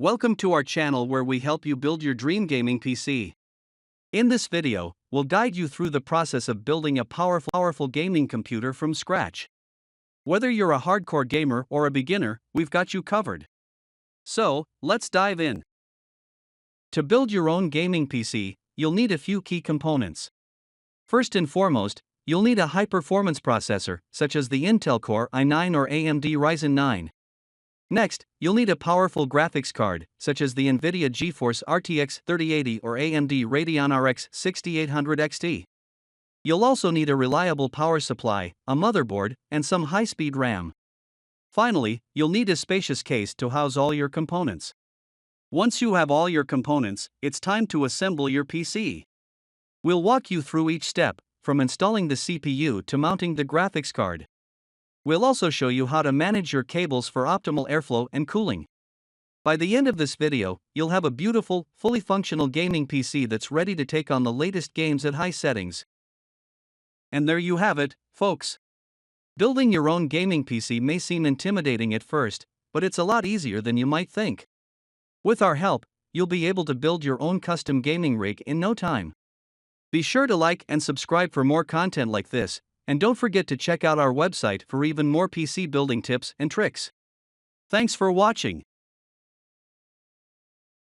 Welcome to our channel where we help you build your dream gaming PC. In this video, we'll guide you through the process of building a powerful gaming computer from scratch. Whether you're a hardcore gamer or a beginner, we've got you covered. So, let's dive in. To build your own gaming PC, you'll need a few key components. First and foremost, you'll need a high-performance processor, such as the Intel Core i9 or AMD Ryzen 9. Next, you'll need a powerful graphics card, such as the NVIDIA GeForce RTX 3080 or AMD Radeon RX 6800 XT. You'll also need a reliable power supply, a motherboard, and some high-speed RAM. Finally, you'll need a spacious case to house all your components. Once you have all your components, it's time to assemble your PC. We'll walk you through each step, from installing the CPU to mounting the graphics card. We'll also show you how to manage your cables for optimal airflow and cooling. By the end of this video, you'll have a beautiful, fully functional gaming PC that's ready to take on the latest games at high settings. And there you have it, folks. Building your own gaming PC may seem intimidating at first, but it's a lot easier than you might think. With our help, you'll be able to build your own custom gaming rig in no time. Be sure to like and subscribe for more content like this, and don't forget to check out our website for even more PC building tips and tricks. Thanks for watching.